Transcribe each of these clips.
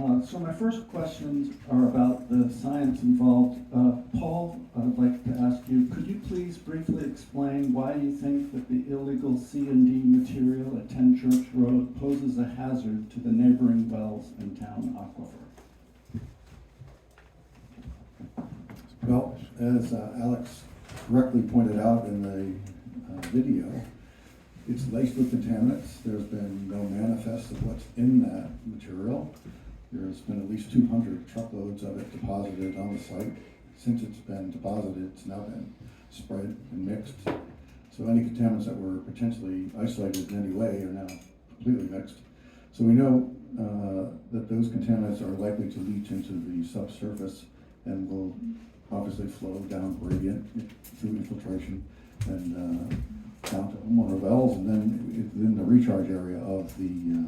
So my first questions are about the science involved. Paul, I would like to ask you, could you please briefly explain why you think that the illegal C&D material at 10 Church Road poses a hazard to the neighboring wells and town aquifer? Well, as Alex correctly pointed out in the video, it's laced with contaminants. There's been no manifest of what's in that material. There's been at least 200 truckloads of it deposited on the site. Since it's been deposited, it's now been spread and mixed. So any contaminants that were potentially isolated in any way are now completely mixed. So we know that those contaminants are likely to leach into the subsurface and will obviously flow down gradient through infiltration and down to homeowner wells, and then in the recharge area of the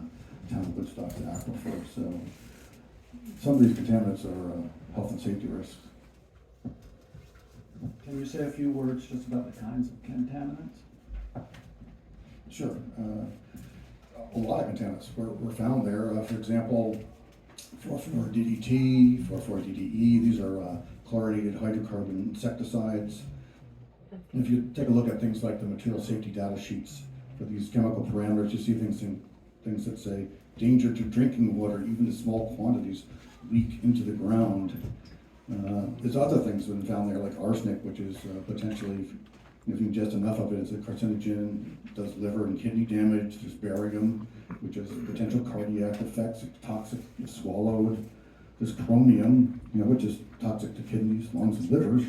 town of Woodstock's aquifer. So some of these contaminants are health and safety risks. Can you say a few words just about the kinds of contaminants? Sure. A lot of contaminants were found there. For example, 4,4-DDT, 4,4-DDE, these are chlorinated hydrocarbon insecticides. If you take a look at things like the material safety data sheets for these chemical parameters, you see things that say danger to drinking water, even in small quantities leak into the ground. There's other things that have been found there, like arsenic, which is potentially, if you ingest enough of it, is a carcinogen, does liver and kidney damage. There's barium, which has potential cardiac effects, it's toxic if swallowed. There's chromium, which is toxic to kidneys, lungs, and livers.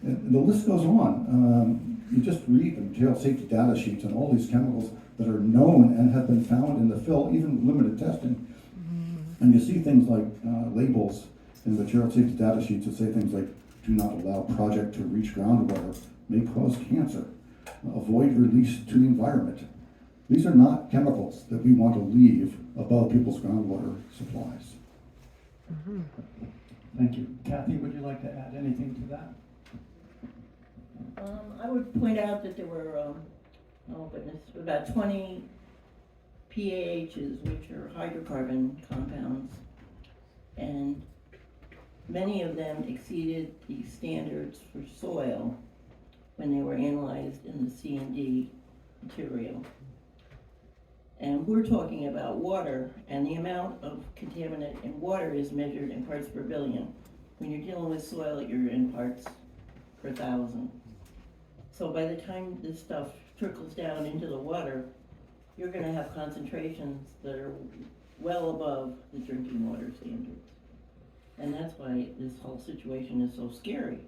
And the list goes on. You just read the material safety data sheets on all these chemicals that are known and have been found in the fill, even limited testing. And you see things like labels in the material safety data sheets that say things like, do not allow project to reach groundwater, may cause cancer, avoid release to the environment. These are not chemicals that we want to leave above people's groundwater supplies. Thank you. Kathy, would you like to add anything to that? I would point out that there were, about 20 PAHs, which are hydrocarbon compounds, and many of them exceeded the standards for soil when they were analyzed in the C&D material. And we're talking about water, and the amount of contaminant in water is measured in parts per billion. When you're dealing with soil, you're in parts per thousand. So by the time this stuff trickles down into the water, you're gonna have concentrations that are well above the drinking water standards. And that's why this whole situation is so scary,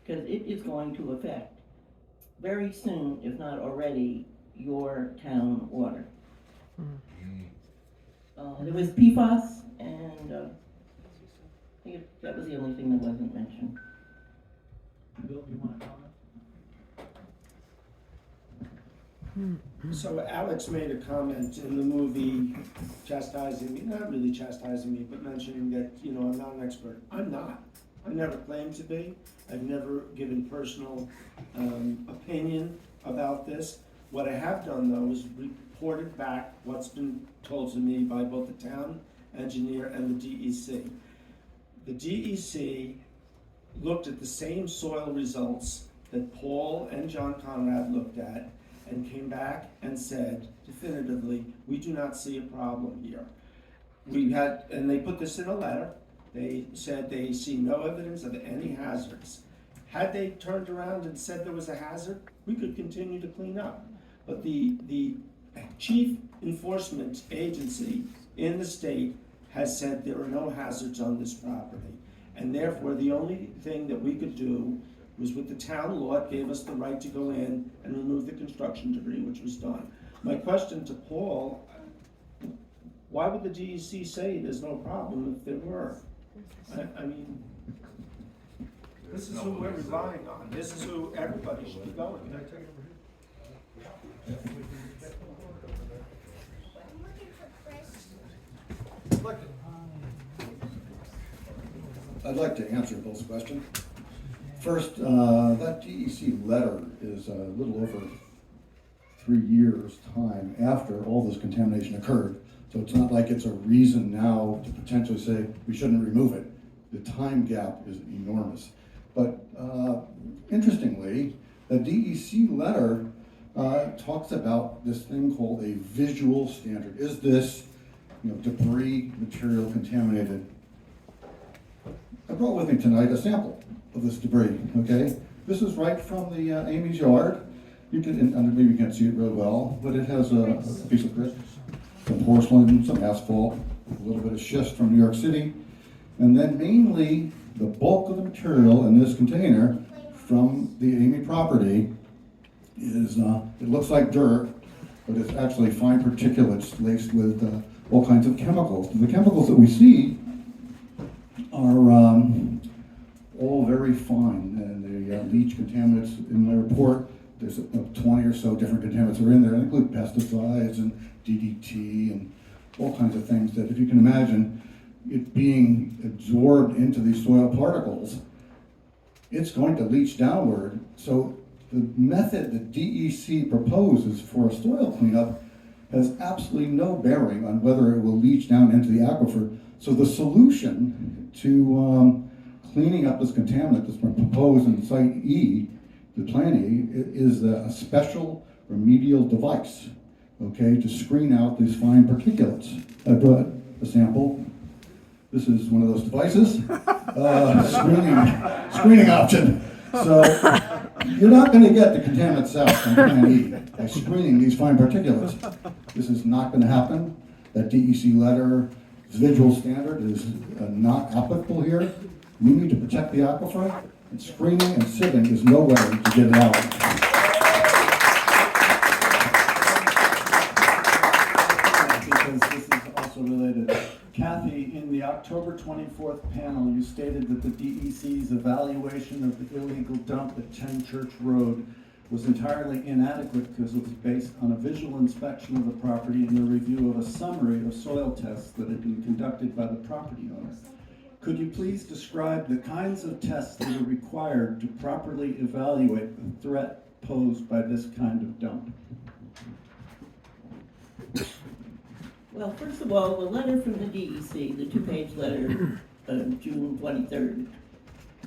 because it is going to affect very soon, if not already, your town water. There was PFAS, and I think that was the only thing that wasn't mentioned. Bill, do you want to comment? So Alex made a comment in the movie chastising me, not really chastising me, but mentioning that, I'm not an expert. I'm not. I never claimed to be. I've never given personal opinion about this. What I have done, though, is reported back what's been told to me by both the town engineer and the DEC. The DEC looked at the same soil results that Paul and John Conrad looked at and came back and said definitively, we do not see a problem here. And they put this in a letter. They said they see no evidence of any hazards. Had they turned around and said there was a hazard, we could continue to clean up. But the chief enforcement agency in the state has said there are no hazards on this property. And therefore, the only thing that we could do was with the town law, it gave us the right to go in and remove the construction debris, which was done. My question to Paul, why would the DEC say there's no problem if there were? I mean, this is who we're relying on. This is who everybody should be going. I'd like to answer Bill's question. First, that DEC letter is a little over 3 years' time after all this contamination occurred. So it's not like it's a reason now to potentially say we shouldn't remove it. The time gap is enormous. But interestingly, the DEC letter talks about this thing called a visual standard. Is this debris material contaminated? I brought with me tonight a sample of this debris, okay? This is right from the Amy's yard. You can, and maybe you can't see it real well, but it has a piece of grit, some porcelain, some asphalt, a little bit of schist from New York City, and then mainly the bulk of the material in this container from the Amy property is, it looks like dirt, but it's actually fine particulates laced with all kinds of chemicals. The chemicals that we see are all very fine, and the leach contaminants in my report, there's 20 or so different contaminants that are in there, and include pesticides and DDT and all kinds of things that, if you can imagine, it being absorbed into these soil particles, it's going to leach downward. So the method that DEC proposes for a soil cleanup has absolutely no bearing on whether it will leach down into the aquifer. So the solution to cleaning up this contaminant that's been proposed in Site E, the Plan E, is a special remedial device, okay, to screen out these fine particulates. I brought a sample. This is one of those devices, screening option. So you're not going to get the contaminants out from Plan E by screening these fine particulates. This is not going to happen. That DEC letter, visual standard, is not applicable here. We need to protect the aquifer, and screening and sieving is no way to get it out. Because this is also related. Kathy, in the October 24th panel, you stated that the DEC's evaluation of the illegal dump at 10 Church Road was entirely inadequate because it was based on a visual inspection of the property and a review of a summary of soil tests that had been conducted by the property owner. Could you please describe the kinds of tests that are required to properly evaluate the threat posed by this kind of dump? Well, first of all, the letter from the DEC, the two-page letter of June 23rd,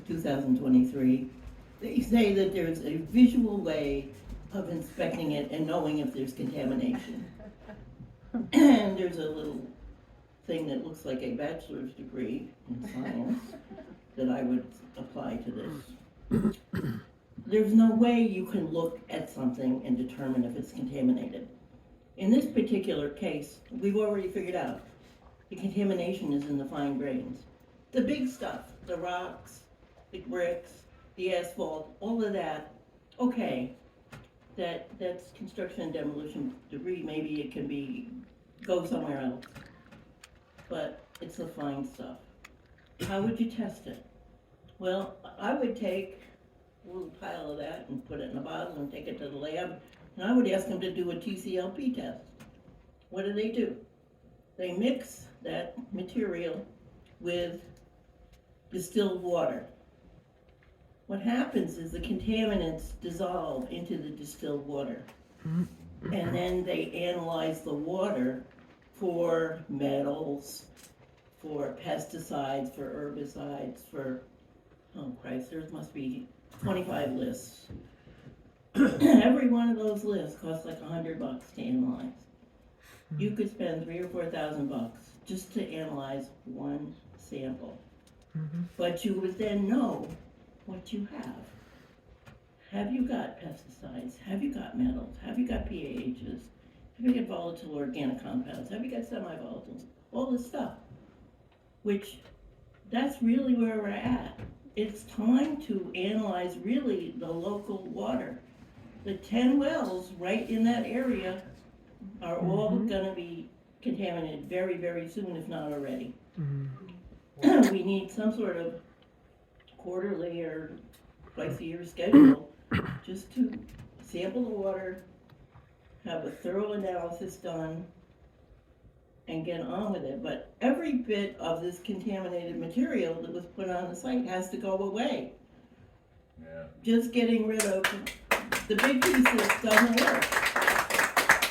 2023, they say that there's a visual way of inspecting it and knowing if there's contamination. And there's a little thing that looks like a bachelor's degree in science that I would apply to this. There's no way you can look at something and determine if it's contaminated. In this particular case, we've already figured out the contamination is in the fine grains. The big stuff, the rocks, the bricks, the asphalt, all of that, okay, that's construction and demolition debris, maybe it can go somewhere else. But it's the fine stuff. How would you test it? Well, I would take a little pile of that and put it in a bottle and take it to the lab, and I would ask them to do a TCLP test. What do? They mix that material with distilled water. What happens is the contaminants dissolve into the distilled water. And then they analyze the water for metals, for pesticides, for herbicides, for, oh Christ, there must be 25 lists. Every one of those lists costs like $100 to analyze. You could spend $3,000 or $4,000 just to analyze one sample. But you would then know what you have. Have you got pesticides? Have you got metals? Have you got PAHs? Have you got volatile organic compounds? Have you got semi-volatiles? All this stuff. Which, that's really where we're at. It's time to analyze really the local water. The 10 wells right in that area are all gonna be contaminated very, very soon, if not already. We need some sort of quarterly or twice-a-year schedule just to sample the water, have a thorough analysis done, and get on with it. But every bit of this contaminated material that was put on the site has to go away. Yeah. Just getting rid of the big pieces doesn't work.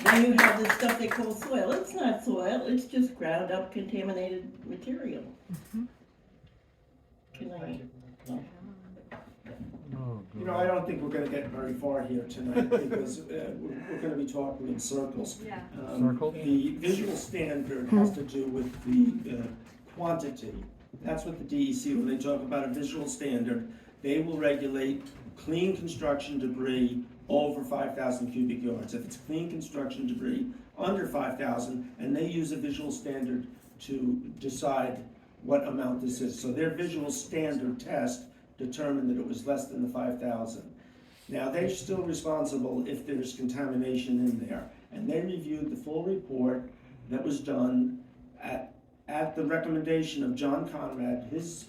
then you have this stuff they call soil. It's not soil, it's just ground up contaminated material. Can I? You know, I don't think we're gonna get very far here tonight, because we're gonna be talking in circles. Yeah. Circle? The visual standard has to do with the quantity. That's what the DEC, when they talk about a visual standard, they will regulate clean construction debris over 5,000 cubic yards. If it's clean construction debris under 5,000, and they use a visual standard to decide what amount this is. So their visual standard test determined that it was less than the 5,000. Now, they're still responsible if there's contamination in there. And they reviewed the full report that was done at the recommendation of John Conrad. His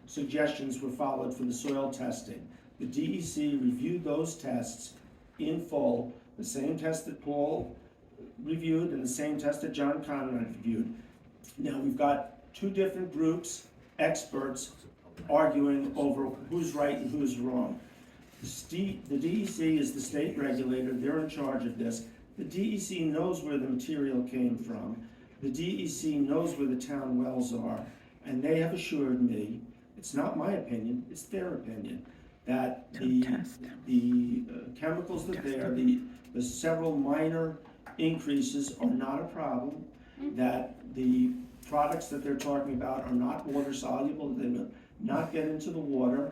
suggestions were followed for the soil testing. The DEC reviewed those tests in full, the same test that Paul reviewed and the same test that John Conrad reviewed. Now, we've got two different groups, experts, arguing over who's right and who's wrong. The DEC is the state regulator, they're in charge of this. The DEC knows where the material came from. The DEC knows where the town wells are, and they have assured me, it's not my opinion, it's their opinion, that the chemicals that the several minor increases are not a problem, that the products that they're talking about are not water soluble, they will not get into the water,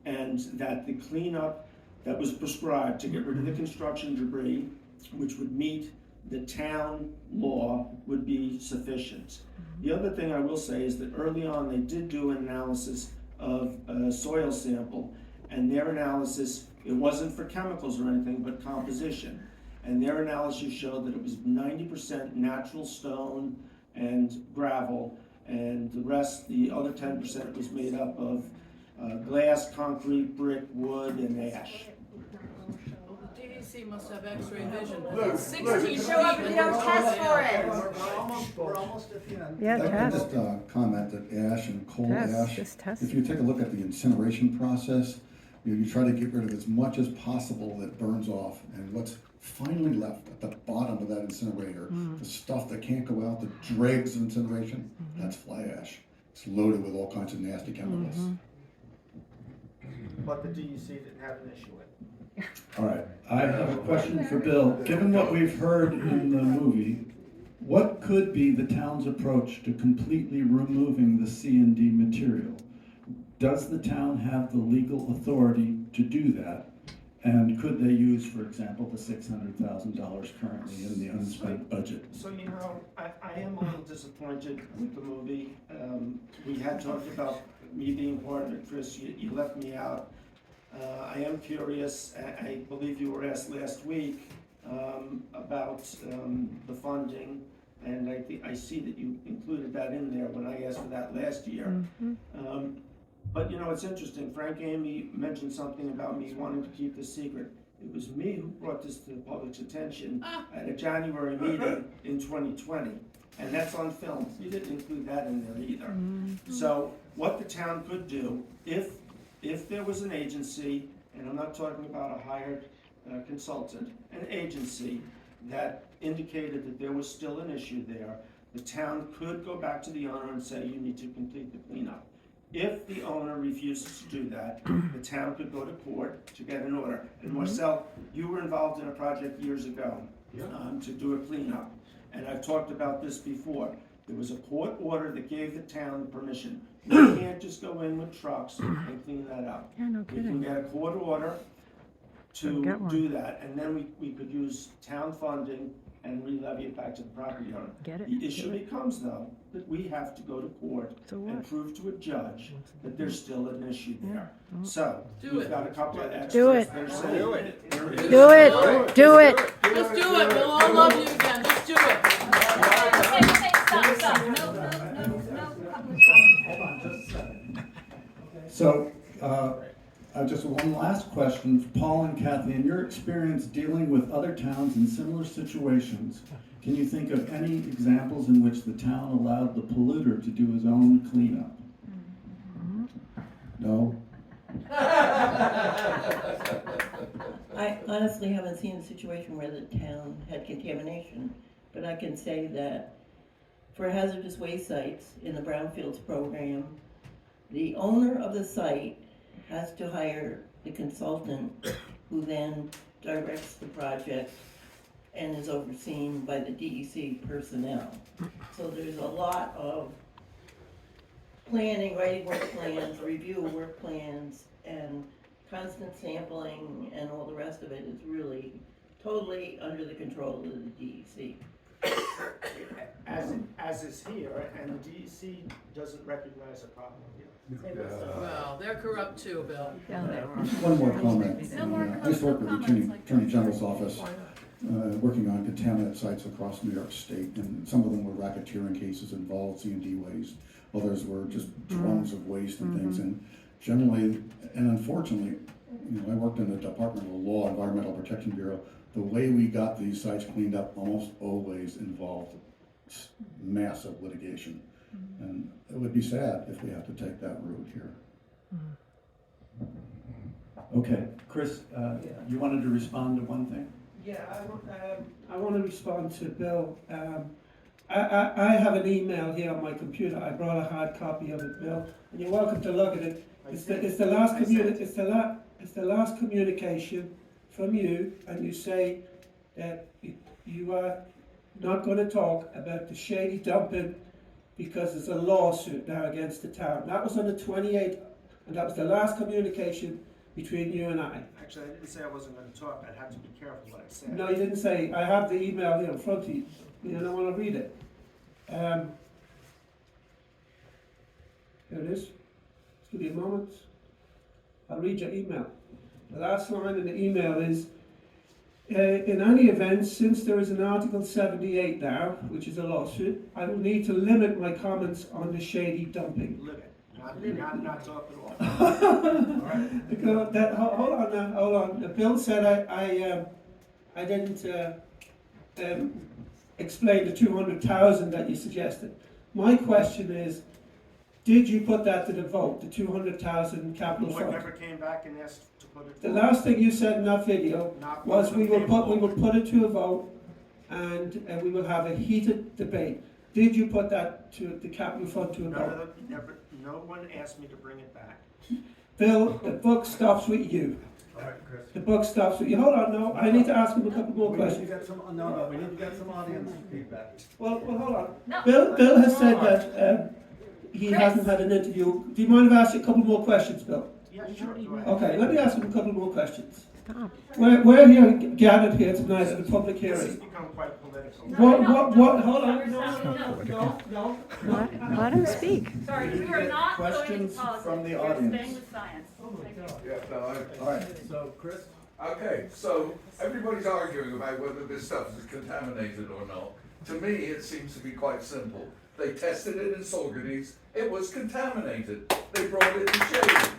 and that the cleanup that was prescribed to get rid of the construction debris, which would meet the town law, would be sufficient. The other thing I will say is that early on they did do an analysis of a soil sample, and their analysis, it wasn't for chemicals or anything, but composition. And their analysis showed that it was 90% natural stone and gravel, and the rest, the other 10%, was made up of glass, concrete, brick, wood, and ash. DEC must have X-ray vision. Look, 16 Show up and don't test for it. We're almost at the end. Yeah, I can test. just comment that ash and coal Test, ash, just test. if you take a look at the incineration process, you try to get rid of as much as possible that burns off, and what's finally left at the bottom of that incinerator, the stuff that can't go out, the dregs of incineration, that's fly ash. It's loaded with all kinds of nasty chemicals. But the DEC didn't have an issue with it. All right, I have a question for Bill. Given what we've heard in the movie, what could be the town's approach to completely removing the C&D material? Does the town have the legal authority to do that? And could they use, for example, the $600,000 currently in the unspent budget? So, you know, I am a little disappointed with the movie. We had talked about me being part of it, Chris, you left me out. I am curious, I believe you were asked last week about the funding, and I see that you included that in there when I asked for that last year. But you know, it's interesting, Frank Amy mentioned something about me wanting to keep this secret. It was me who brought this to the public's attention at a January meeting in 2020, and that's on film. You didn't include that in there either. So what the town could do, if there was an agency, and I'm not talking about a hired consultant, an agency that indicated that there was still an issue there, the town could go back to the owner and say, you need to complete the cleanup. If the owner refuses to do that, the town could go to court to get an order. And Marcel, you were involved in a project years ago to do a cleanup. And I've talked about this before. There was a court order that gave the town permission. We can't just go in with trucks and clean that up. Yeah, no We can kidding. get a court order to Get one. do that, and then we could use town funding and re-levy it back to the property owner. Get it? The issue becomes though, that we have to go to court So and what? prove to a judge that there's still an issue there. So, Do we've it. got a couple of extras. Do it. They're saying there is- Do it, do it. Just do it, we'll all love you again, just do it. Stop. No public comment. Hold on just a second. So, just one last question, Paul and Kathy, in your experience dealing with other towns in similar situations, can you think of any examples in which the town allowed the polluter to do his own cleanup? No? I honestly haven't seen a situation where the town had contamination, but I can say that for hazardous waste sites in the brownfields program, the owner of the site has to hire the consultant who then directs the project and is overseen by the DEC personnel. So there's a lot of planning, writing work plans, review of work plans, and constant sampling and all the rest of it is really totally under the control of the DEC. As is here, and the DEC doesn't recognize a problem here. Well, they're corrupt too, Bill. One more comment. No more I used to work with the comments like Attorney that. General's office, working on contaminant sites across New York State, and some of them were racketeering cases involved C&D waste. Others were just drums of waste and things, and generally, and unfortunately, I worked in the Department of Law, Environmental Protection Bureau. The way we got these sites cleaned up almost always involved massive litigation. And it would be sad if we have to take that route here. Okay, Chris, you wanted to respond to one thing? Yeah, I want to respond to Bill. I have an email here on my computer. I brought a hard copy of it, Bill, and you're welcome to look at it. It's the last communication from you, and you say that you are not going to talk about the Shady Dumping because there's a lawsuit now against the town. That was on the 28th, and that was the last communication between you and I. Actually, I didn't say I wasn't gonna talk, I'd have to be careful what I said. No, you didn't say. I have the email here in front of you. You don't want to read it. Here it is. Just give me a moment. I'll read your email. The last line in the email is, in any event, since there is an Article 78 now, which is a lawsuit, I will need to limit my comments on the Shady Dumping. Limit, not talk at all. Hold on now, hold on. Bill said I didn't explain the 200,000 that you suggested. My question is, did you put that to the vote, the 200,000 capital The board fund? never came back and asked to put it. The last thing you said in that video Not was we will paperwork. put it to a vote and we will have a heated debate. Did you put that to the capital fund to a vote? No one asked me to bring it back. Bill, the buck stops with you. All right, Chris. The buck stops with you. Hold on, no, I need to ask him a couple more We need to questions. get some, no, we need to get some audience feedback. Well, hold on. No. Bill has said that he hasn't had an interview. Do you mind if I ask you a couple more questions, Bill? Yeah, sure, go ahead. Okay, let me ask him a couple more questions. We're here gathered here tonight at the public This has hearing. become quite political. What, hold on, no. Let him speak. Sorry, we are not going to Questions politics. from the We are audience? staying with science. Yeah, no, All right, So, Chris? okay, so everybody's arguing about whether this stuff is contaminated or not. To me, it seems to be quite simple. They tested it in Saugerties, it was contaminated. They brought it to Shady.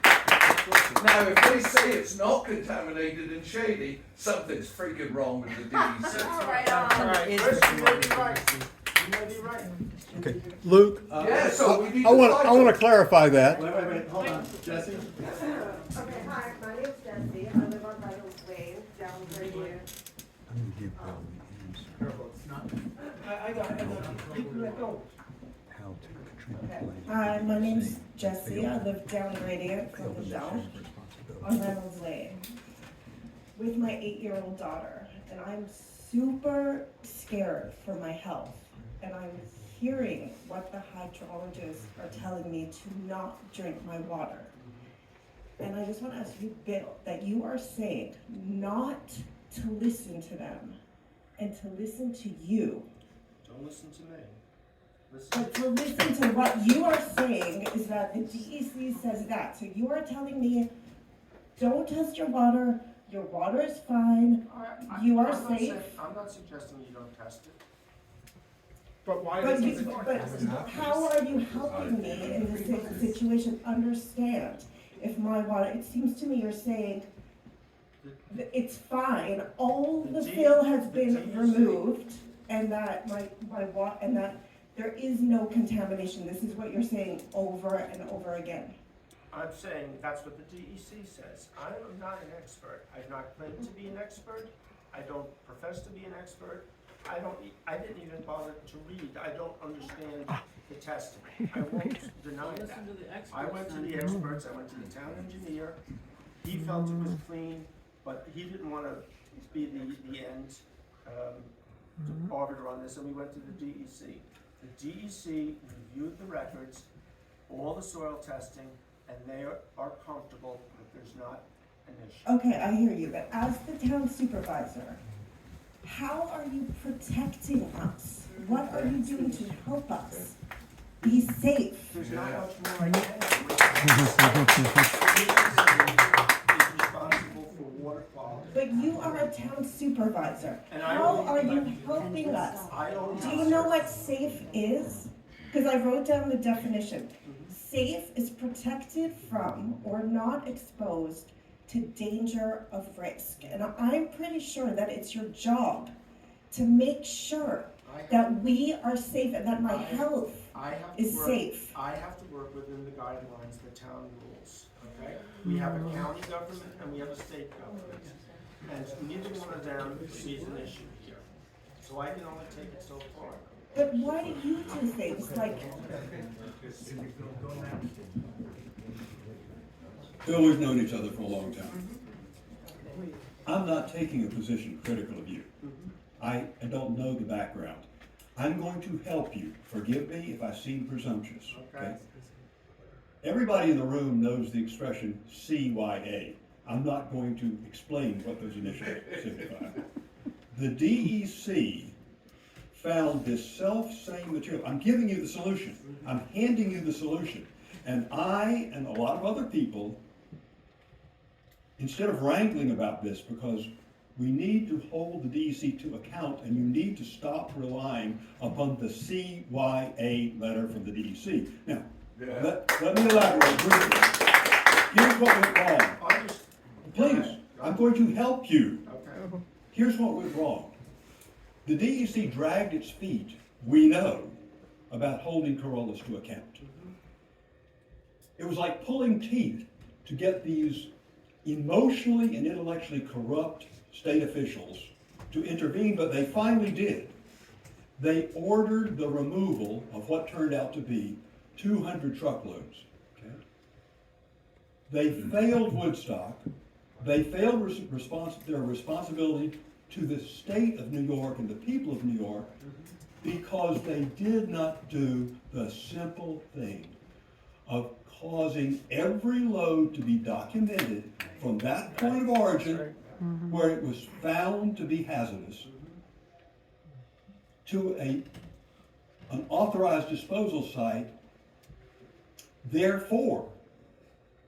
Now, if they say it's not contaminated in Shady, something's freaking wrong with the DEC. All right, All right, Chris, you may be right. You may be right. Okay, Luke, Yeah, so we need I to want fight to clarify that. wait, hold on, Jesse? Okay, hi, my name's Desi. I live on Reynolds Lane, down right here. I got it. Let go. Hi, my name's Jessie. I live down Radiant from the Dump on Reynolds Lane with my 8-year-old daughter. And I'm super scared for my health. And I'm hearing what the hydrologists are telling me to not drink my water. And I just want to ask you, Bill, that you are saying not to listen to them and to listen to you. Don't listen to me. Listen. But to listen to what you are saying is that the DEC says that. So you are telling me, don't test your water is fine, you are I'm not safe. saying- I'm not suggesting you don't test it. But why But, does it? but how are you helping me in this situation understand if my water, it seems to me you're saying that it's fine, all the fill has been removed and that and that there is no contamination. This is what you're saying over and over again. I'm saying that's what the DEC says. I am not an expert. I've not claimed to be an expert. I don't profess to be an expert. I didn't even bother to read. I don't understand the testing. I won't deny that. Listen to the experts. I went to the experts, I went to the town engineer. He felt it was clean, but he didn't want to be the end arbiter on this, and we went to the DEC. The DEC reviewed the records, all the soil testing, and they are comfortable that there's not an issue. Okay, I hear you, but as the town supervisor, how are you protecting us? What are you doing to help us be safe? There's not much more I can. Is responsible for water quality. But you are a town supervisor. And I How don't are even- you helping us? I don't. Do you know what safe is? Because I wrote down the definition. Safe is protected from or not exposed to danger of risk. And I'm pretty sure that it's your job to make sure that we are safe and that my health is safe. I have to work within the guidelines, the town rules, okay? We have a county government and we have a state government. And neither one of them sees an issue here. So I can only take it so far. But why do you do things like, We've known each other for a long time. I'm not taking a position critical of you. I don't know the background. I'm going to help you. Forgive me if I seem presumptuous, okay? Everybody in the room knows the expression CYA. I'm not going to explain what those initials signify. The DEC found this self-same material. I'm giving you the solution. I'm handing you the solution. And I and a lot of other people, instead of wrangling about this, because we need to hold the DEC to account, and you need to stop relying upon the CYA letter from the DEC. Now, let me elaborate briefly. Here's what went wrong. Please, I'm going to help you. Okay. Here's what went wrong. The DEC dragged its feet, we know, about holding Corollas to account. It was like pulling teeth to get these emotionally and intellectually corrupt state officials to intervene, but they finally did. They ordered the removal of what turned out to be 200 truckloads. Okay? They failed Woodstock. They failed their responsibility to the state of New York and the people of New York because they did not do the simple thing of causing every load to be documented from that point of origin where it was found to be hazardous to an authorized disposal site. Therefore,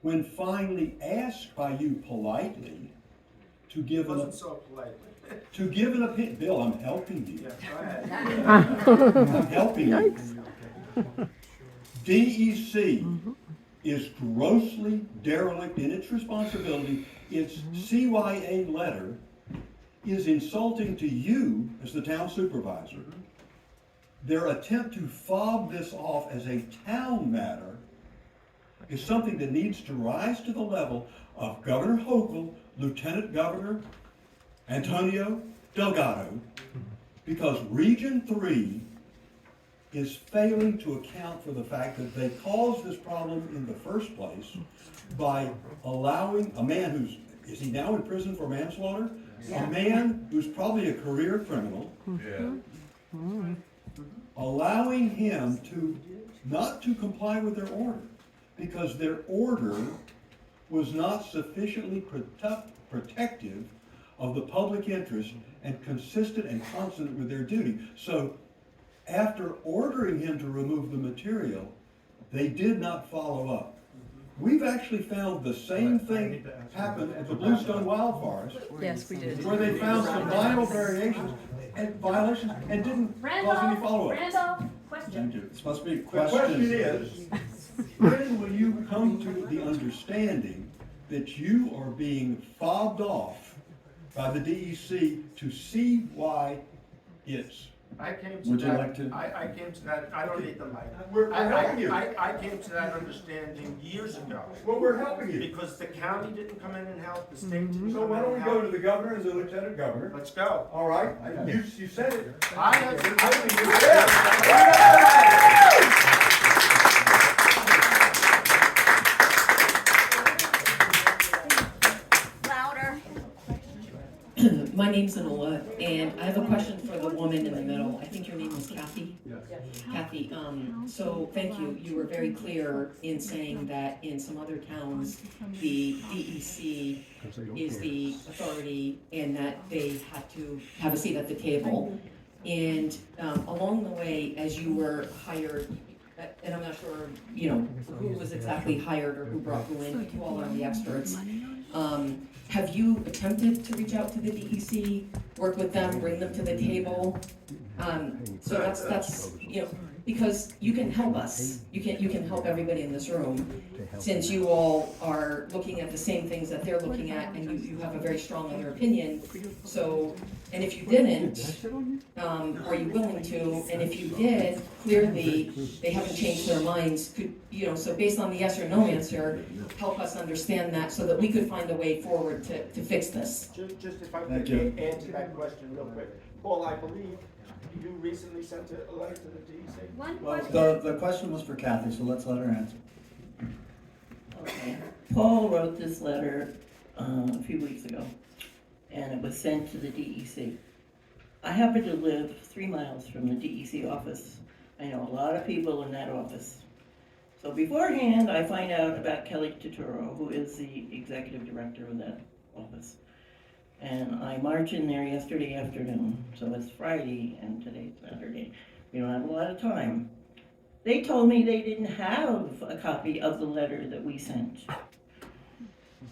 when finally asked by you politely to It give wasn't so politely. an opinion, Bill, I'm helping you. Yeah, go ahead. I'm helping you. DEC is grossly derelict in its responsibility. Its CYA letter is insulting to you as the town supervisor. Their attempt to fob this off as a town matter is something that needs to rise to the level of Governor Hochul, Lieutenant Governor Antonio Delgado, because Region 3 is failing to account for the fact that they caused this problem in the first place by allowing a man is he now in prison for manslaughter? Yeah. A man who's probably a career criminal, allowing him not to comply with their order, because their order was not sufficiently protective of the public interest and consistent and consonant with their duty. So after ordering him to remove the material, they did not follow up. We've actually found the same thing happen at the Bluestone Wildfires. Yes, we did. Where they found some minor variations and violations and didn't cause any follow-up. Randolph, question. This must be The question questions. is, when will you come to the understanding that you are being fobbed off by the DEC to see why it's I came to Would you that, like to? I came to that, I don't need the mic. We're helping you. I came to that understanding years ago. Well, we're helping you. Because the county didn't come in and help, the state didn't So come why in don't we and go help. to the governor and the lieutenant governor? Let's go. All right, you said it. Louder. My name's Anola, and I have a question for the woman in the middle. I think your name was Kathy? Yes. Kathy, so thank you. You were very clear in saying that in some other towns, the DEC is the authority and that they had to have a seat at the table. And along the way, as you were hired, and I'm not sure, who was exactly hired or who brought who in, you all are the experts. Have you attempted to reach out to the DEC, work with them, bring them to the table? So that's because you can help us. You can help everybody in this room, since you all are looking at the same things that they're looking at, and you have a very strong other opinion. So, and if you didn't, are you willing to? And if you did, clearly they haven't changed their minds. So based on the yes or no answer, help us understand that so that we could find a way forward to fix this. Just if I Thank could you. answer that question real quick. Paul, I believe you recently sent a letter to the DEC. One Well, question. the question was for Kathy, so let's let her answer. Okay. Paul wrote this letter a few weeks ago, and it was sent to the DEC. I happen to live 3 miles from the DEC office. I know a lot of people in that office. So beforehand, I find out about Kelly Turturro, who is the executive director of that office. And I march in there yesterday afternoon, so it's Friday and today's Saturday. We don't have a lot of time. They told me they didn't have a copy of the letter that we sent.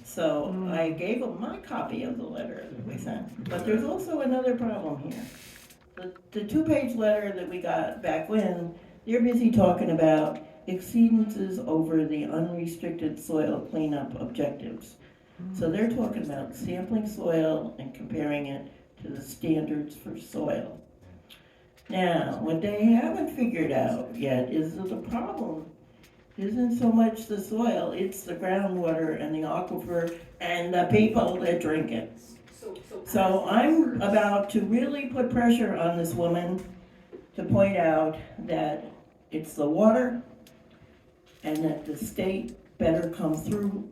So I gave them my copy of the letter that we sent. But there's also another problem here. The 2-page letter that we got back when, they're busy talking about exceedances over the unrestricted soil cleanup objectives. So they're talking about sampling soil and comparing it to the standards for soil. Now, what they haven't figured out yet is that the problem isn't so much the soil, it's the groundwater and the aquifer and the people that drink it. So I'm about to really put pressure on this woman to point out that it's the water and that the state better come through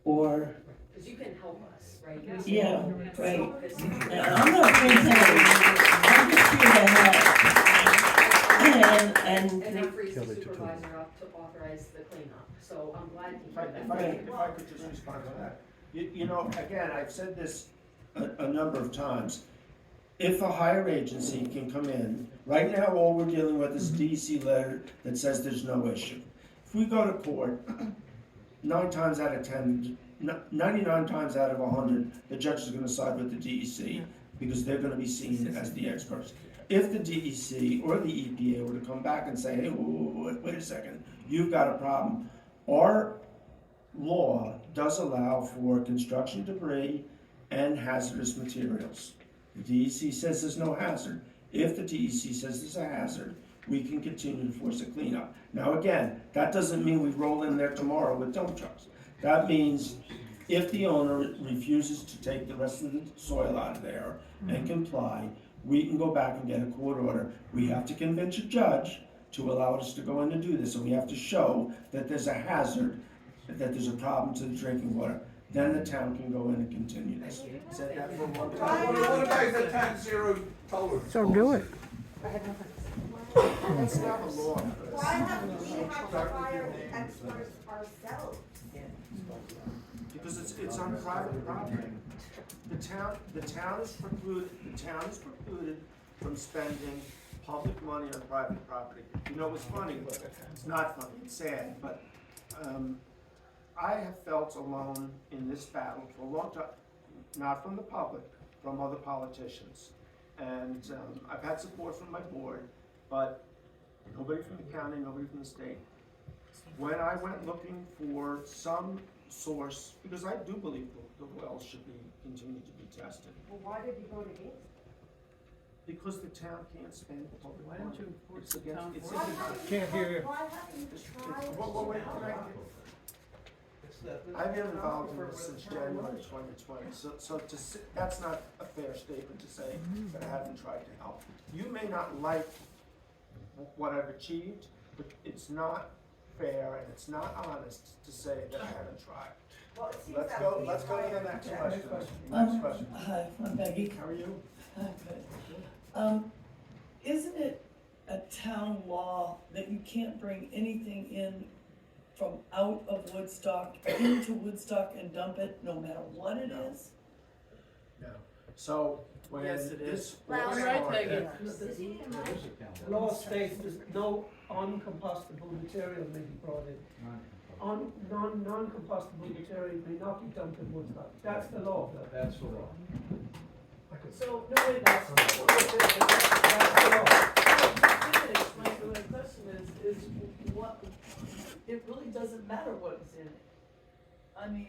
or. Because you can help us, right? Yeah, right. I'm not pretending, I'm just here to help. And that frees the supervisor up to authorize the cleanup, so I'm glad to hear that. If I could just respond to that. You know, again, I've said this a number of times. If a higher agency can come in, right now all we're dealing with is a DEC letter that says there's no issue. If we go to court, 9 times out of 10, 99 times out of 100, the judge is gonna side with the DEC because they're gonna be seen as the experts. If the DEC or the EPA were to come back and say, hey, wait a second, you've got a problem. Our law does allow for construction debris and hazardous materials. The DEC says there's no hazard. If the DEC says there's a hazard, we can continue to force a cleanup. Now again, that doesn't mean we roll in there tomorrow with dump trucks. That means if the owner refuses to take the rest of the soil out of there and comply, we can go back and get a court order. We have to convince a judge to allow us to go in and do this, and we have to show that there's a hazard, that there's a problem to the drinking water. Then the town can go in and continue this. Said that for one time. What about the town zero tolerance? So do it. That's not a law. Why haven't we had to hire the experts ourselves? Because it's on private property. The town is precluded from spending public money on private property. You know what's funny? It's not funny, it's sad, but I have felt alone in this battle for a long time, not from the public, from other politicians. And I've had support from my board, but nobody from the county, nobody from the state. When I went looking for some source, because I do believe the wells should be continued to be tested. Well, why did you go to Gates? Because the town can't spend the public Why money. don't you enforce It's the against, town it's board? against. Can't hear you. Why haven't you tried to Well, wait, help? can I've been involved in this since January 2020, so that's not a fair statement to say that I haven't tried to help. You may not like what I've achieved, but it's not fair and it's not honest to say that I haven't tried. Well, it seems Let's that go we to the tried. next Yeah, question. next question. Next question. Hi, I'm Peggy. How are you? Good. Isn't it a town law that you can't bring anything in from out of Woodstock into Woodstock and dump it, no matter what it is? No. So, when Yes, it this is. all You're right, started- Peggy. The law states there's no uncompostable material may be brought in. Non-compostable material may not be dumped in Woodstock. That's the law. That's the law. So, no, wait, that's That's the law. my question is what, it really doesn't matter what's in it. I mean,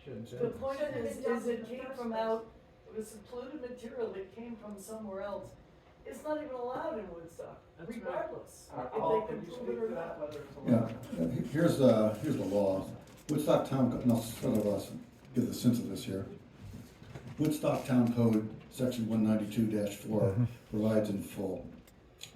the point is it came from out, it was polluted material that came from somewhere else. It's not even allowed in Woodstock, regardless, if they can prove it or not. Yeah, here's the law. Woodstock Town, and I'll sort of give the sense of this here. Woodstock Town Code, section 192-4, provides in full.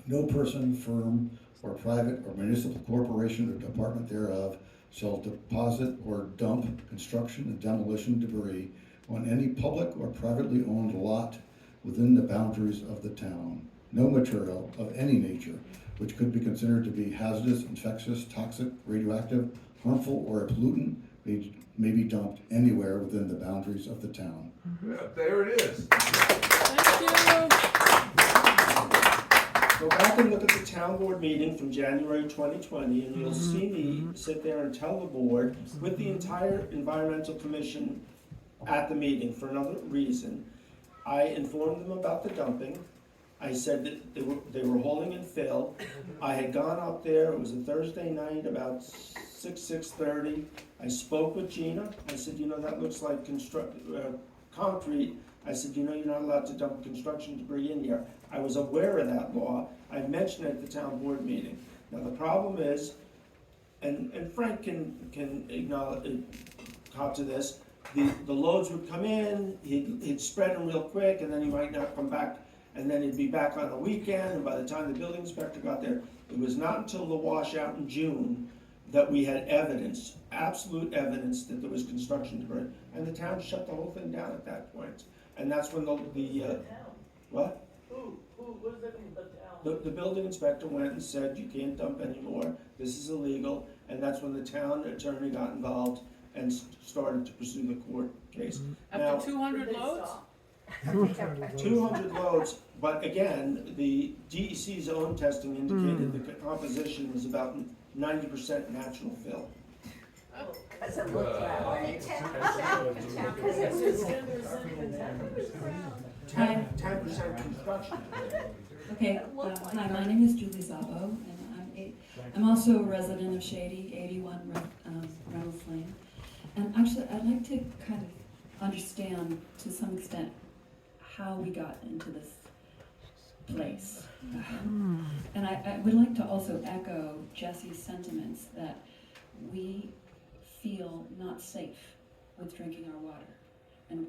No person, firm, or private or municipal corporation or department thereof shall deposit or dump construction and demolition debris on any public or privately owned lot within the boundaries of the town. No material of any nature which could be considered to be hazardous, infectious, toxic, radioactive, harmful, or a pollutant may be dumped anywhere within the boundaries of the town. Yeah, there it is. Thank you. Go back and look at the town board meeting from January 2020, and you'll see me sit there and tell the board, with the entire environmental commission at the meeting for another reason. I informed them about the dumping. I said that they were holding in fill. I had gone up there, it was a Thursday night, about 6:30. I spoke with Gina. I said, that looks like concrete. I said, you're not allowed to dump construction debris in here. I was aware of that law. I mentioned it at the town board meeting. Now, the problem is, and Frank can acknowledge, talk to this, the loads would come in, he'd spread them real quick, and then he might not come back, and then he'd be back on the weekend, and by the time the building inspector got there, it was not until the washout in June that we had evidence, absolute evidence, that there was construction debris, and the town shut the whole thing down at that point. And that's when Town. what? What does that mean, the town? The building inspector went and said, you can't dump anymore, this is illegal, and that's when the town attorney got involved and started to pursue the court case. Now, After 200 loads? 200 loads, but again, the DEC's own testing indicated the composition was about 90% natural fill. Because it looked that way. 10%. Because it It's was. 10%. 10% construction. Okay, hi, my name is Julie Zabo, and I'm also a resident of Shady, 81 Reynolds Lane. And actually, I'd like to kind of understand, to some extent, how we got into this place. And I would like to also echo Jesse's sentiments that we feel not safe with drinking our water. And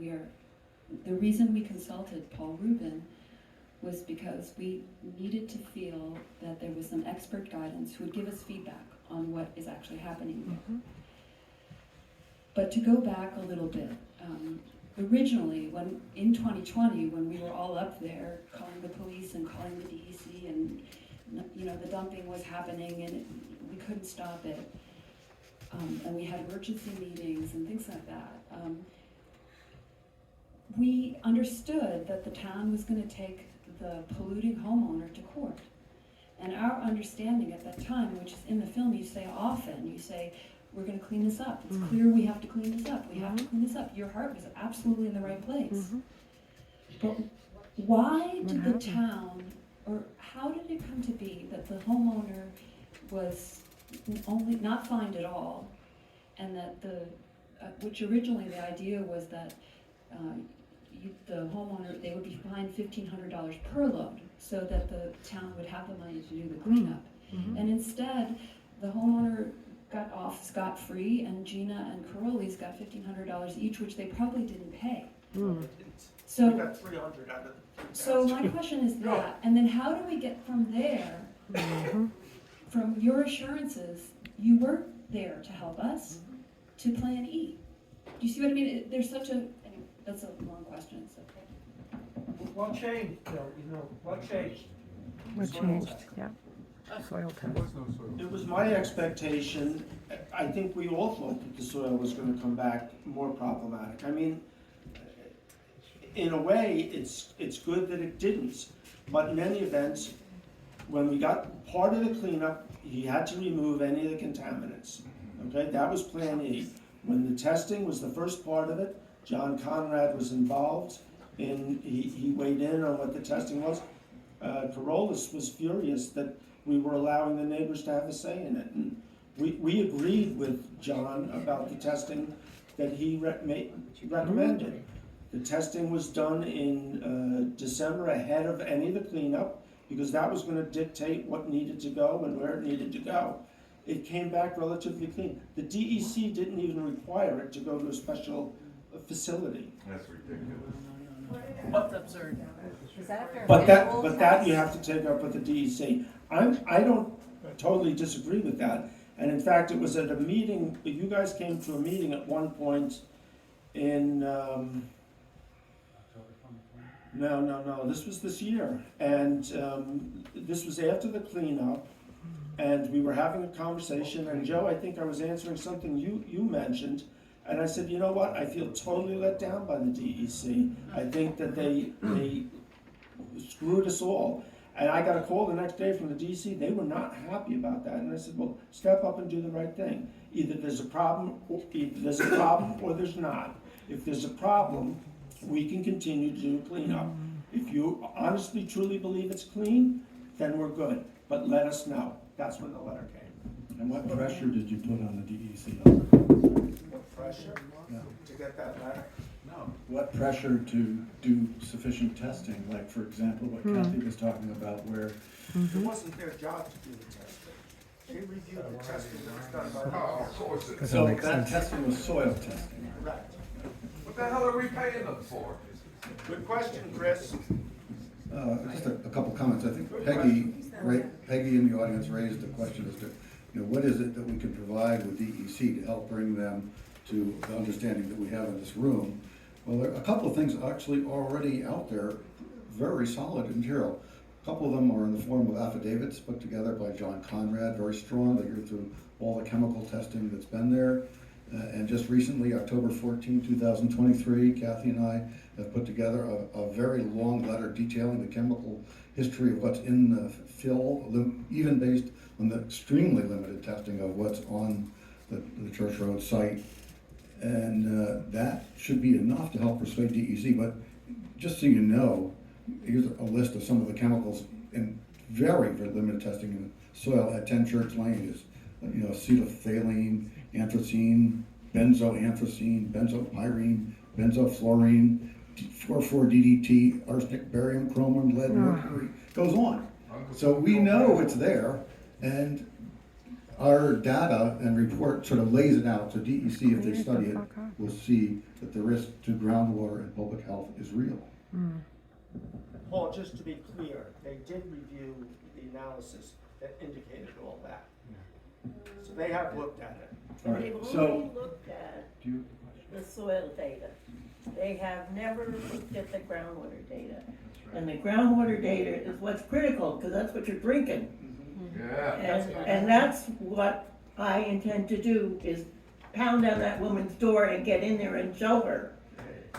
the reason we consulted Paul Rubin was because we needed to feel that there was some expert guidance who would give us feedback on what is actually happening here. But to go back a little bit, originally, in 2020, when we were all up there calling the police and calling the DEC, and the dumping was happening and we couldn't stop it, and we had emergency meetings and things like that, we understood that the town was going to take the polluting homeowner to court. And our understanding at that time, which is in the film, you say, we're going to clean this up. It's clear we have to clean this up. We have to clean this up. Your heart was absolutely in the right place. But why did the town, or how did it come to be that the homeowner was only not fined at all, and that which originally the idea was that the homeowner, they would be fined $1,500 per load, so that the town would have the money to do the cleanup. And instead, the homeowner got off scot-free, and Gina and Caroli's got $1,500 each, which they probably didn't pay. So, We got 300 out of the so my question is that, and then how do we get from there, from your assurances, you were there to help us, to Plan E? Do you see what I mean? There's such a, anyway, that's a long question, so. What changed, Bill, what changed? What changed, yeah. Soil test. It was my expectation, I think we all thought that the soil was gonna come back more problematic. I mean, in a way, it's good that it didn't, but in any event, when we got part of the cleanup, he had to remove any of the contaminants. Okay, that was Plan E. When the testing was the first part of it, John Conrad was involved, and he weighed in on what the testing was. Carolus was furious that we were allowing the neighbors to have a say in it, and we agreed with John about the testing that he recommended. The testing was done in December ahead of any of the cleanup, because that was gonna dictate what needed to go and where it needed to go. It came back relatively clean. The DEC didn't even require it to go to a special facility. That's ridiculous. That's absurd. But that you have to take up with the DEC. I don't totally disagree with that. And in fact, it was at a meeting, you guys came to a meeting at one point in, no, this was this year. And this was after the cleanup, and we were having a conversation, and Joe, I think I was answering something you mentioned, and I said, you know what, I feel totally let down by the DEC. I think that they screwed us all. And I got a call the next day from the DEC, they were not happy about that, and I said, well, step up and do the right thing. Either there's a problem, or there's not. If there's a problem, we can continue to do cleanup. If you honestly, truly believe it's clean, then we're good, but let us know. That's when the letter came. And what pressure did you put on the DEC? What pressure? Yeah. To get that letter? No. What pressure to do sufficient testing, like for example, what Kathy was talking about where It wasn't their job to do the testing. They reviewed the testing that was done by Oh, of course it is. so that testing was soil testing. Correct. What the hell are we paying them for? Good question, Chris. Just a couple comments. I think Peggy in the audience raised the question as to, what is it that we can provide with DEC to help bring them to the understanding that we have in this room. Well, there are a couple of things actually already out there, very solid material. A couple of them are in the form of affidavits put together by John Conrad, very strong. They go through all the chemical testing that's been there. And just recently, October 14, 2023, Kathy and I have put together a very long letter detailing the chemical history of what's in the fill, even based on the extremely limited testing of what's on the Church Road site. And that should be enough to help persuade DEC. But just so you know, here's a list of some of the chemicals in very, very limited testing in the soil at 10 Church Lane is, acetylphthalene, anthracene, benzoanthracene, benzopyrene, benzofluorine, 4,4-DDT, arsenic, barium, chromium, lead, mercury, goes on. So we know it's there, and our data and report sort of lays it out, so DEC, if they study it, will see that the risk to groundwater and public health is real. Paul, just to be clear, they did review the analysis that indicated all that. So they have looked at it. All They've right, only so looked at do you, the soil data. They have never looked at the groundwater data. And the groundwater data is what's critical, because that's what you're drinking. Yeah. And that's what I intend to do, is pound down that woman's door and get in there and show her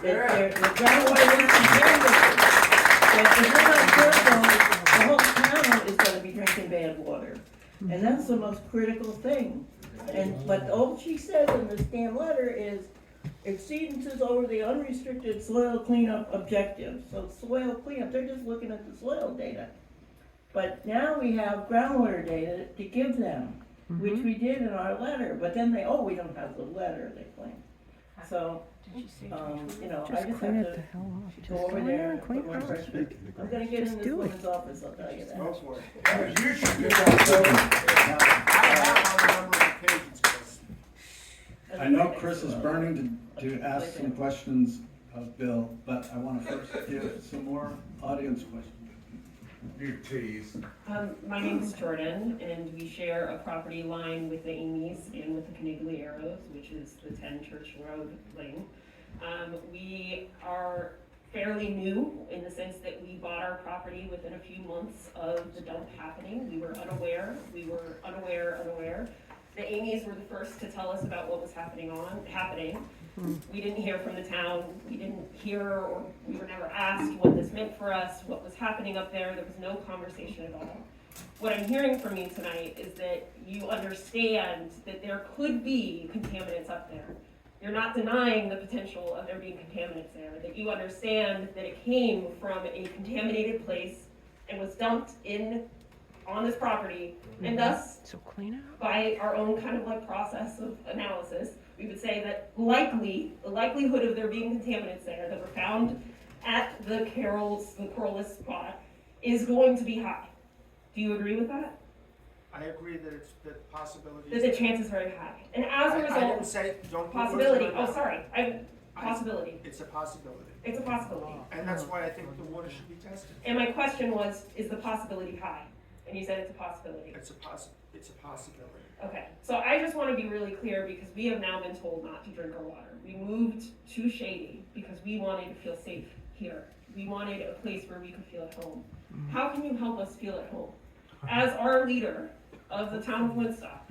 that the groundwater is contaminated. That if we're not careful, the whole town is gonna be drinking bad water. And that's the most critical thing. But all she says in this damn letter is exceedances over the unrestricted soil cleanup objectives. So soil cleanup, they're just looking at the soil data. But now we have groundwater data to give them, which we did in our letter. But then we don't have the letter, they claim. So, you know, I Just just clean have it the to hell up. go Just over go there in, and clean put my it up. freshman. I'm gonna get in Just this do it. woman's office, I'll tell you that. Go for it. You should You get got that. I have on a number of occasions, Chris. I know Chris is burning to ask some questions of Bill, but I want to first give some more audience questions. You tease. My name is Jordan, and we share a property line with the Amy's and with the Caniglieros, which is the 10 Church Road Lane. We are fairly new in the sense that we bought our property within a few months of the dump happening. We were unaware. The Amy's were the first to tell us about what was happening. We didn't hear from the town. We didn't hear, or we were never asked what this meant for us, what was happening up there. There was no conversation at all. What I'm hearing from you tonight is that you understand that there could be contaminants up there. You're not denying the potential of there being contaminants there, that you understand that it came from a contaminated place and was dumped on this property, and thus, So clean it up. by our own kind of like process of analysis, we would say that the likelihood of there being contaminants there that were found at the Corliss spot is going to be high. Do you agree with that? I agree that it's, the possibility. That the chance is very high. And as a I didn't result, say, don't. put words in possibility, my oh, mouth. sorry, possibility. It's a possibility. It's a possibility. And that's why I think the water should be tested. And my question was, is the possibility high? And you said it's a possibility. It's a possibility. Okay, so I just want to be really clear because we have now been told not to drink our water. We moved to Shady because we wanted to feel safe here. We wanted a place where we could feel at home. How can you help us feel at home? As our leader of the town of Woodstock,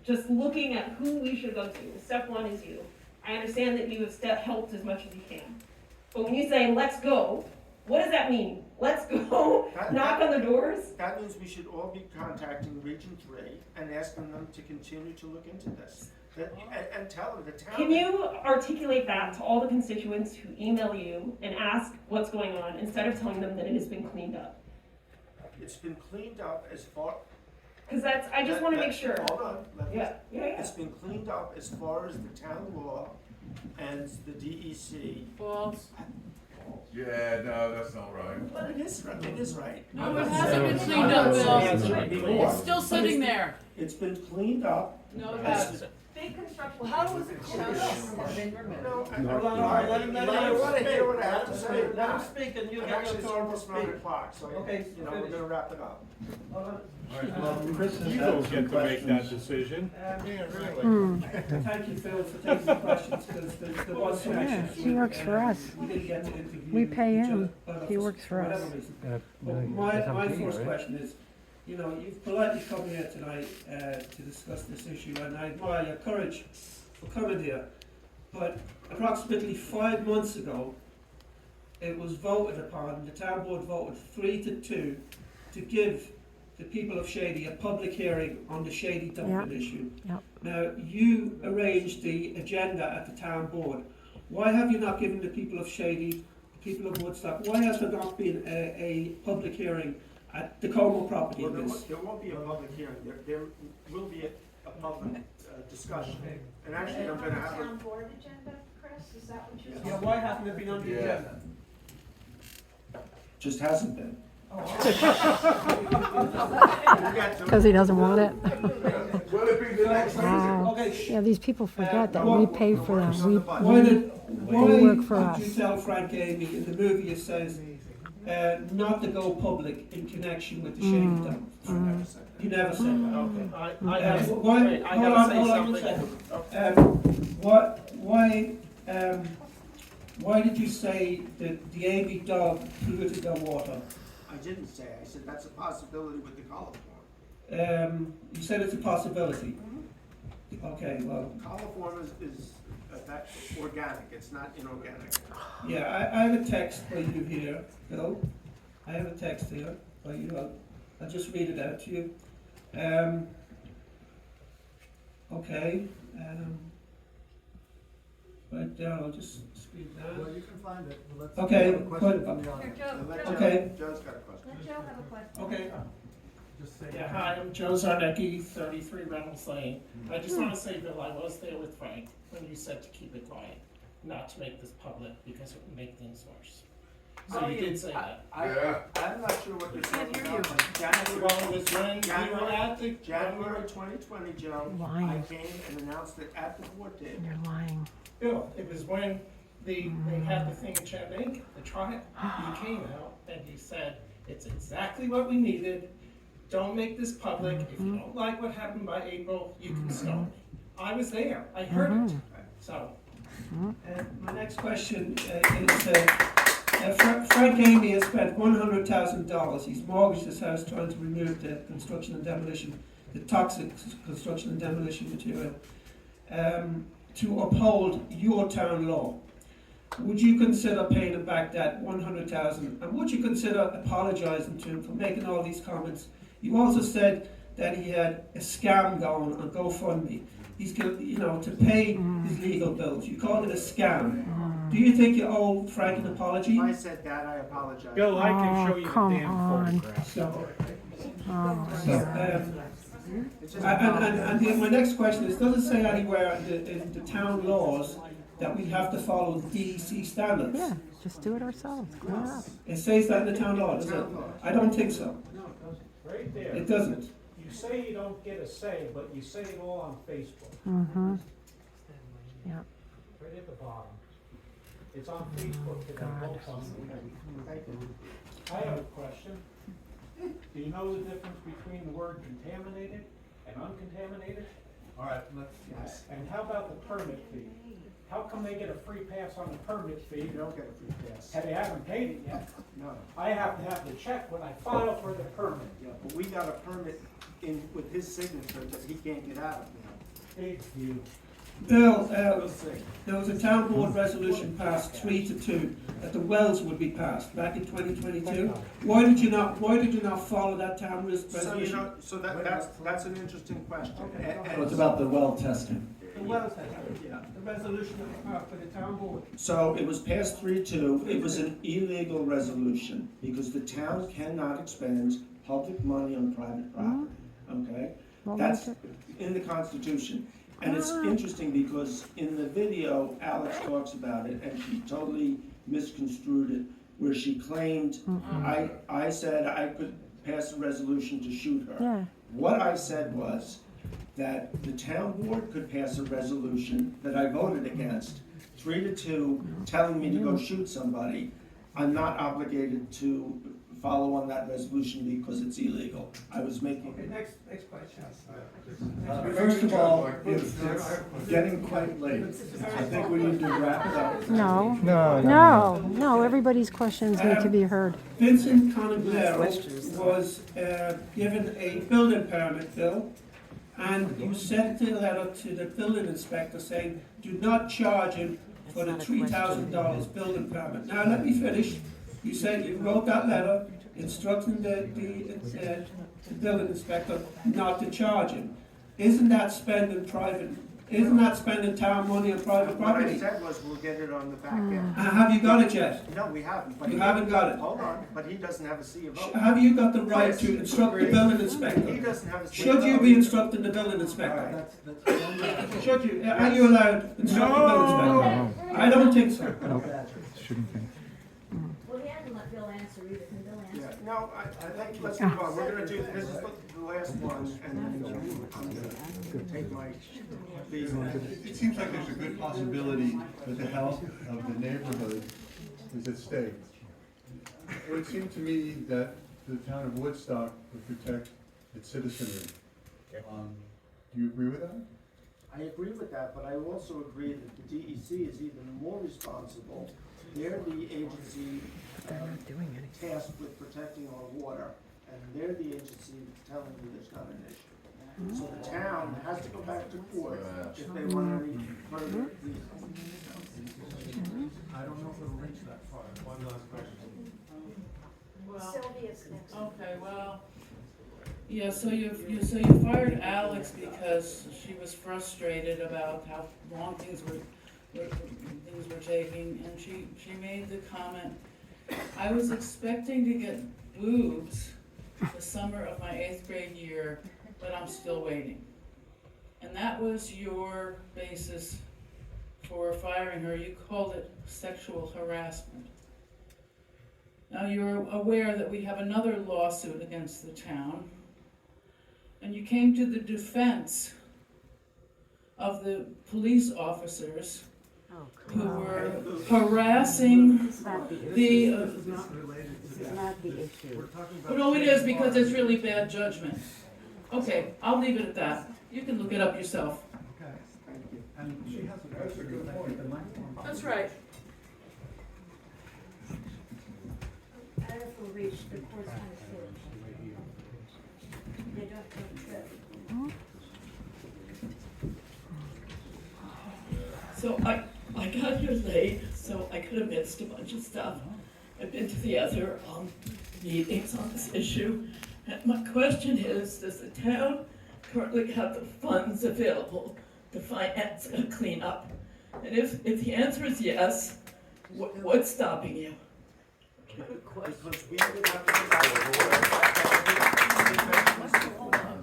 just looking at who we should go to, step one is you. I understand that you have helped as much as you can. But when you say, let's go, what does that mean? Let's go, knock on the doors? That means we should all be contacting Region 3 and asking them to continue to look into this. And tell them the town. Can you articulate that to all the constituents who email you and ask what's going on instead of telling them that it has been cleaned up? It's been cleaned up as far. Because I just want to make sure. Hold on. Yeah. It's been cleaned up as far as the town law and the DEC. False. Yeah, no, that's not right. But it is right. It is right. No, it hasn't been cleaned up, Bill. It's still sitting there. It's been cleaned up. No, it hasn't. Big construction. How was it cleaned up? Let him want to hear what I have to say. Let him speak and you And have actually, it's the time to almost 9 speak. o'clock, so, Okay, you know, we're gonna wrap it up. Well, Chris has You had don't some get to make that questions. decision. Thank you, Phil, for taking the questions, because there was some Yeah, issues. he works for us. We didn't get to interview We pay each him. other, He works for whatever us. reason. But my first question is, you know, you've politely come here tonight to discuss this issue, and I admire your courage for coming here. But approximately 5 months ago, it was voted upon, the town board voted 3-2 to give the people of Shady a public hearing on the Shady Dump issue. Yep. Now, you arranged the agenda at the town board. Why have you not given the people of Shady, the people of Woodstock, why has there not been a public hearing at the Como property Well, in this? there won't be a public hearing, there will be a public discussion. And actually, I'm gonna have Town board agenda, Chris, is that what you're saying? Yeah, why hasn't it been on the agenda? Just hasn't been. Because he doesn't want it. Will it be the next meeting? Wow. Yeah, these people forget that we pay for them. Why They work for did you us. tell Frank Amy in the movie it says not to go public in connection with the Shady Dump? You never said that, okay. I have to Hold say on something. a second. Why did you say that the Amy dog polluted the water? I didn't say, I said that's a possibility with the coliform. You said it's a possibility. Okay, well, Coliform is that organic, it's not inorganic. yeah, I have a text for you here, Bill. I have a text here for you. I'll just read it out to you. Okay. Right down, I'll just speed down. Well, you can find it. Let's Okay, have a question but- from the audience. Here, Joe, Okay. Joe's got a question. let Joe have a question. Okay. Just say. Yeah, hi, I'm Joe Zarnecki, 33 Reynolds Lane. I just want to say, Bill, I was there with Frank when you said to keep it quiet, not to make this public because it would make things worse. So you did say that. Yeah. I'm not sure what you're can't talking hear about. you. but January, Well, it was when we were at the. January 2020, Joe, I Lying. came and announced it at the board table. You're lying. Bill, it was when they had the thing in Chattanooga, the trial. You came out and you said, it's exactly what we needed. Don't make this public. If you don't like what happened by April, you can stone me. I was there. I heard it. So, my next question is, Frank Amy has spent $100,000. He's mortgaged his house trying to remove the construction and demolition, the toxic construction and demolition material, to uphold your town law. Would you consider paying him back that $100,000? And would you consider apologizing to him for making all these comments? You also said that he had a scam going on GoFundMe. He's going to pay his legal bills. You called it a scam. Do you think you owe Frank an apology? If I said that, I apologize. Bill, I can show you the come damn on. photograph. So, Oh, and my next question is, does it say anywhere in the town laws that we have to follow the DEC standards? yeah, just do it ourselves. Clean it up. It says that in the town law, does it? I don't think so. No, it doesn't. Right there. It doesn't. You say you don't get a say, but you say it all on Facebook. Mm-hmm. Yeah. Right at the bottom. It's on Facebook today, both on I have a question. Do you know the difference between the word contaminated and uncontaminated? All right, let's. And how about the permit fee? How come they get a free pass on the permit fee? You don't get a free pass. And they haven't paid it yet? No. I have to have the check when I file for the permit. Yeah, but we got a permit in with his signature that he can't get out of now. Big deal. Bill, We'll see. there was a town board resolution passed 3-2 that the wells would be passed back in 2022. Why did you not follow that town resolution? So that's an interesting question. So it's about the well testing. The wells, the resolution that was passed by the town board. So it was passed 3-2. It was an illegal resolution because the town cannot expend public money on private property. Okay? Well, That's in the Constitution. And it's interesting because in the video, Alex talks about it and she totally misconstrued it, where she claimed, I said I could pass a resolution to shoot her. Yeah. What I said was that the town board could pass a resolution that I voted against, 3-2, telling me to go shoot somebody. I'm not obligated to follow on that resolution because it's illegal. I was making. Okay, next question. First of all, it's getting quite late. I think we need to wrap it up. No, everybody's questions need to be heard. Vincent Coniglero was given a building permit, Bill, and you sent a letter to the building inspector saying, do not charge him for the $3,000 building permit. Now, let me finish. You said you wrote that letter instructing the building inspector not to charge him. Isn't that spending town money on private What I property? said was we'll get it on the back end. Have you got it yet? No, we haven't. But You haven't got it. Hold on, but he doesn't have a C of O. Have you got the right to instruct the building He inspector? doesn't have a C of Should O. you be instructing the building inspector? Should you? Are you allowed to instruct the building inspector? I don't think so. Shouldn't think. Well, he hasn't let Bill answer either. Can Bill answer? Yeah, no, I think, let's move on. We're gonna do, this is the last one, and then I'm gonna take my leave. It seems like there's a good possibility that the health of the neighborhood is at stake. It would seem to me that the town of Woodstock would protect its citizenry. Do you agree with that? I agree with that, but I also agree that the DEC is even more responsible. They're the agency tasked with protecting our water, and they're the agency that's telling you there's not an issue. So the town has to go back to court if they want any further reason. I don't know if it'll reach that far. One last question. Well, Sylvia's next. okay, well, yeah, so you fired Alex because she was frustrated about how long things were taking, and she made the comment, I was expecting to get boobs the summer of my 8th grade year, but I'm still waiting. And that was your basis for firing her. You called it sexual harassment. Now you're aware that we have another lawsuit against the town, and you came to the defense of the police officers who were harassing the. This is not the issue. But no, it is, because it's really bad judgment. Okay, I'll leave it at that. You can look it up yourself. Okay, thank you. And she has a That's a good point. That's right. Article reached the court's consideration. They don't have trip. So I got here late, so I could have missed a bunch of stuff. I've been to the other meetings on this issue. And my question is, does the town currently have the funds available to finance a cleanup? And if the answer is yes, what's stopping you? Because we would have to go back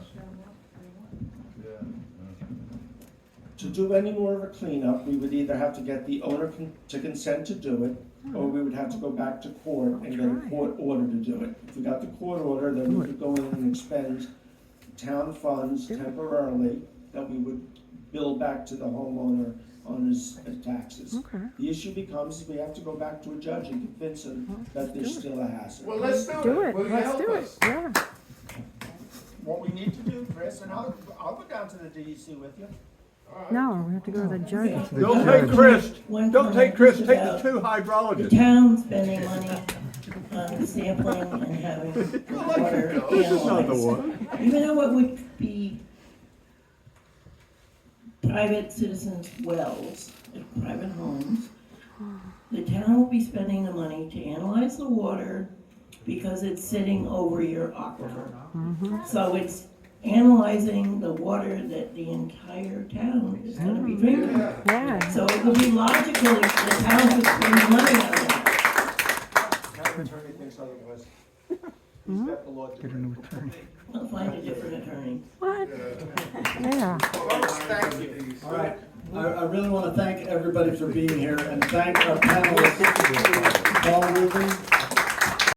to do any more of a cleanup, we would either have to get the owner to consent to do it, or we would have to go back to court and get a court order to do it. If we got the court order, then we could go in and expend town funds temporarily that we would bill back to the homeowner on his taxes. Okay. The issue becomes, we have to go back to a judge and convince him that there's still a hazard. Well, let's do Do it. it, Will you let's help do it, us? yeah. What we need to do, Chris, and I'll go down to the DEC with you. No, we have to go to the judge. Don't take Chris, One don't take Chris, take the comment two about hydrologists. the town spending money on sampling and having water This is not the analyzed. one. Even though it would be private citizens' wells at private homes, the town will be spending the money to analyze the water because it's sitting over your aquifer. So it's analyzing the water that the entire town is gonna be drinking. Yeah. So it would be logical if the town would spend money on that. Town attorney thinks otherwise. He's got the law degree. I'll find a different attorney. What? Yeah. Thank you. All right, I really want to thank everybody for being here and thank our panelists.